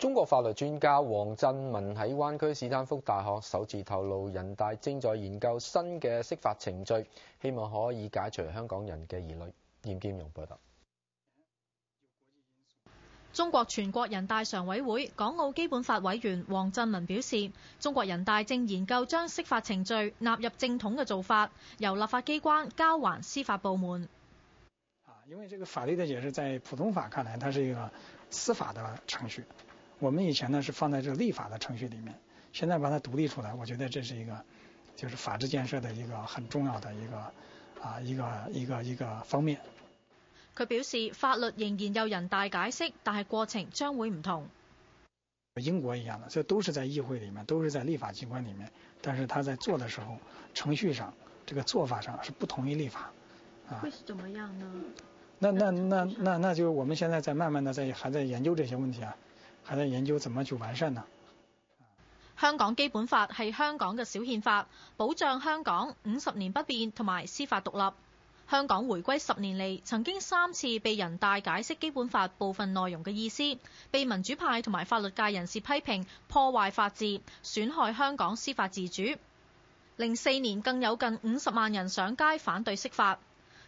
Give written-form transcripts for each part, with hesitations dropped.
中國法律專家黃振文喺灣區史丹福大學首次透露，人大正在研究新嘅釋法程序，希望可以解除香港人嘅疑慮。嚴劍蓉報道。中國全國人大常委會港澳基本法委員黃振文表示，中國人大正研究將釋法程序納入正統嘅做法，由立法機關交還司法部門。因為這個法律的解釋在普通法看來，它是一個司法的程序。我們以前呢是放在這個立法的程序裡面，現在把它獨立出來，我覺得這是一個就是法治建設的一個很重要的一個方面。佢表示，法律仍然有人大解釋，但係過程將會唔同。英國一樣的，這都是在議會裡面，都是在立法機關裡面，但是他在做的時候，程序上這個做法上是不同於立法。會是怎麼樣呢？那就是我們現在在慢慢的還在研究這些問題啊，還在研究怎麼去完善呢？香港基本法係香港嘅小憲法，保障香港50年不變同埋司法獨立。香港回歸10年嚟，曾經3次被人大解釋基本法部分內容嘅意思，被民主派同埋法律界人士批評破壞法治，損害香港司法自主。04年更有近50萬人上街反對釋法。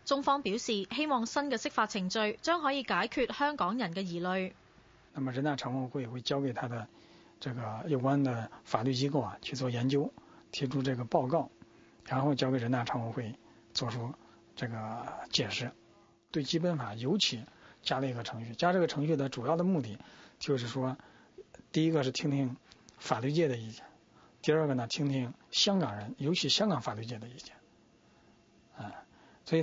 中方表示，希望新嘅釋法程序將可以解決香港人嘅疑慮。那麼人大常委會會交給他的這個有關的法律機構啊去做研究，提出這個報告，然後交給人大常委會做出這個解釋。對基本法尤其加了一個程序，加這個程序的主要的目的就是說，第一個是聽聽法律界的意見，第二個呢聽聽香港人，尤其香港法律界的意見。所以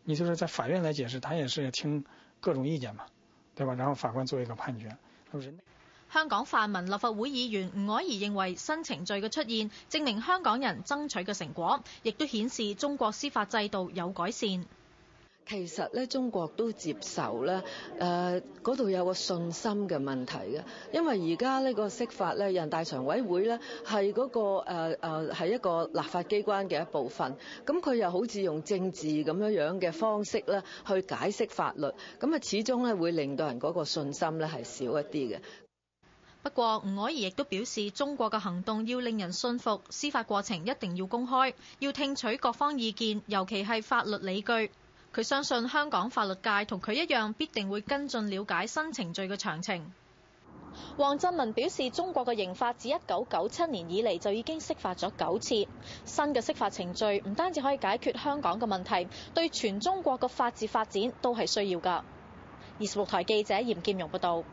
你就是在法院來解釋，他也是聽各種意見嘛，對吧？然後法官做一個判決。香港泛民立法會議員吳靄儀認為，新程序嘅出現證明香港人爭取嘅成果，亦都顯示中國司法制度有改善。其實咧，中國都接受咧，嗰度有個信心嘅問題嘅，因為而家呢個釋法咧，人大常委會咧係嗰個係一個立法機關嘅一部分，咁佢又好似用政治咁樣嘅方式咧去解釋法律，咁啊始終咧會令到人嗰個信心咧係少一啲嘅。不過吳靄儀亦都表示，中國嘅行動要令人信服，司法過程一定要公開，要聽取各方意見，尤其係法律理據。佢相信香港法律界同佢一樣，必定會跟進了解新程序嘅詳情。黃振文表示，中國嘅刑法自1997年以嚟就已經釋法咗9次，新嘅釋法程序唔單止可以解決香港嘅問題，對全中國嘅法治發展都係需要㗎。26台記者嚴劍蓉報道。